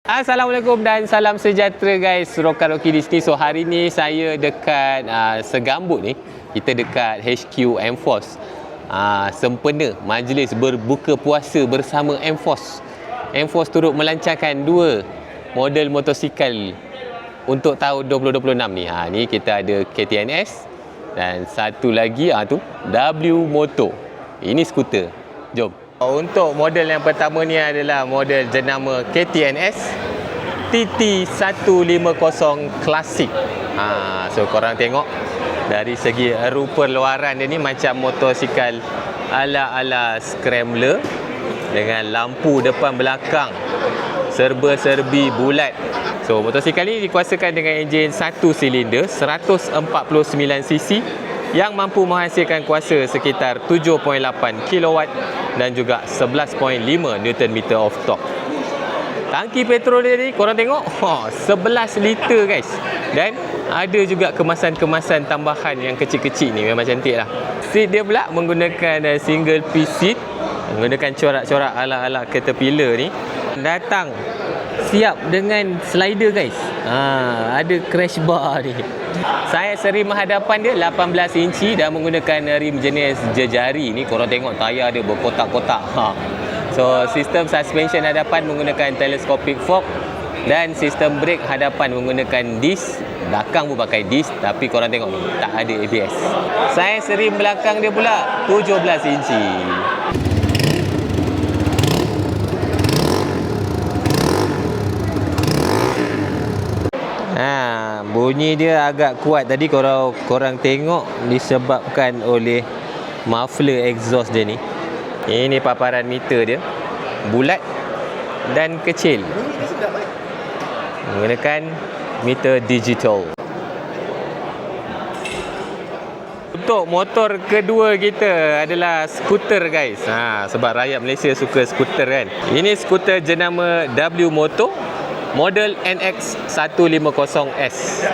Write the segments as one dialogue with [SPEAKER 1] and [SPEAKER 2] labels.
[SPEAKER 1] Assalamualaikum dan salam sejahtera guys. Rokan Rocky di sini. So hari ni saya dekat Segambut ni. Kita dekat HQ Enforce. Sempena majlis berbuka puasa bersama Enforce. Enforce turut melancarkan dua model motosikal untuk tahun 2026 ni. Ni kita ada KTNS dan satu lagi tu W Moto. Ini skuter. Jom. Untuk model yang pertama ni adalah model jenama KTNS TT150 Classic. So korang tengok dari segi rupa luaran dia ni macam motosikal ala-ala scrambler dengan lampu depan belakang serba-serbi bulat. So motosikal ni dikuasakan dengan enjin 1 silinder 149cc yang mampu menghasilkan kuasa sekitar 7.8 kW dan juga 11.5 Nm of torque. Tangki petrol dia ni korang tengok 11 liter guys. Dan ada juga kemasan-kemasan tambahan yang kecil-kecil ni, memang cantik lah. Seat dia pula menggunakan single piece seat, menggunakan corak-corak ala-ala Caterpillar ni. Datang siap dengan slider guys. Ada crash bar ni. Saya seri hadapan dia 18 inci dan menggunakan rim jenis jejari ni. Korang tengok tayar dia berkotak-kotak. So sistem suspension hadapan menggunakan telescopic fork dan sistem brake hadapan menggunakan disc. Belakang pun pakai disc tapi korang tengok ni tak ada ABS. Saya seri belakang dia pula 17 inci. Bunyi dia agak kuat tadi korang tengok disebabkan oleh muffler exhaust dia ni. Ini paparan meter dia bulat dan kecil, menggunakan meter digital. Untuk motor kedua kita adalah skuter guys. Sebab rakyat Malaysia suka skuter kan. Ini skuter jenama W Moto model NX150S.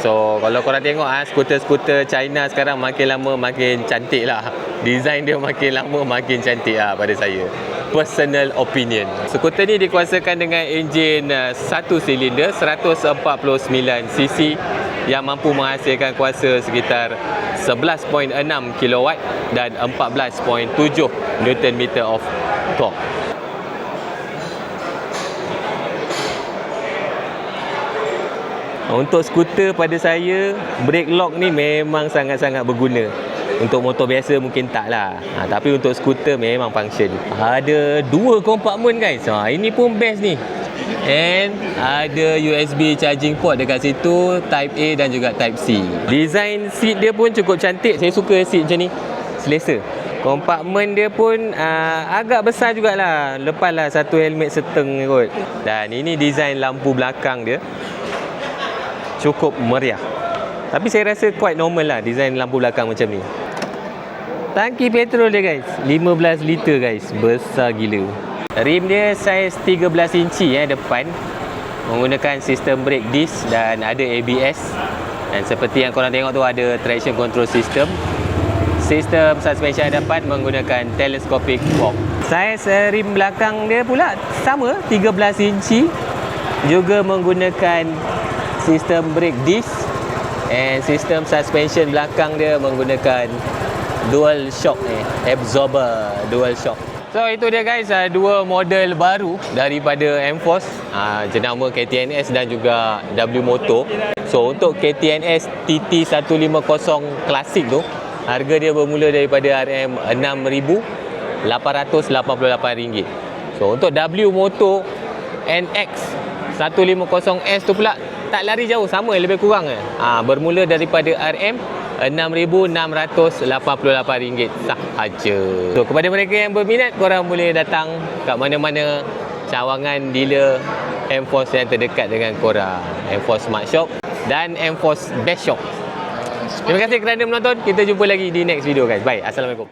[SPEAKER 1] So kalau korang tengok skuter-skuter China sekarang makin lama makin cantik lah. Design dia makin lama makin cantik lah pada saya. Personal opinion. Skuter ni dikuasakan dengan enjin 1 silinder 149cc yang mampu menghasilkan kuasa sekitar 11.6 kW dan 14.7 Nm of torque. Untuk skuter pada saya, brake lock ni memang sangat-sangat berguna. Untuk motor biasa mungkin tak lah. Tapi untuk skuter memang function. Ada dua kompartmen guys. Ini pun best ni. And ada USB charging port dekat situ, Type A dan juga Type C. Design seat dia pun cukup cantik. Saya suka seat macam ni. Selesa. Kompartmen dia pun agak besar jugalah. Lepaslah satu helmet seteng kot. Dan ini design lampu belakang dia. Cukup meriah. Tapi saya rasa quite normal lah design lampu belakang macam ni. Tangki petrol dia guys 15 liter guys. Besar gila. Rim dia saiz 13 inci depan. Menggunakan sistem brake disc dan ada ABS. Dan seperti yang korang tengok tu ada traction control system. Sistem suspension hadapan menggunakan telescopic fork. Saiz rim belakang dia pula sama 13 inci. Juga menggunakan sistem brake disc and sistem suspension belakang dia menggunakan dual shock absorber dual shock. So itu dia guys, dua model baru daripada Enforce, jenama KTNS dan juga W Moto. So untuk KTNS TT150 Classic tu harga dia bermula daripada RM6,888. So untuk W Moto NX150S tu pula tak lari jauh, sama lebih kurang bermula daripada RM6,688 sahaja. So kepada mereka yang berminat, korang boleh datang kat mana-mana cawangan dealer Enforce yang terdekat dengan korang. Enforce Smart Shop dan Enforce Best Shop. Terima kasih kerana menonton. Kita jumpa lagi di next video guys. Bye. Assalamualaikum.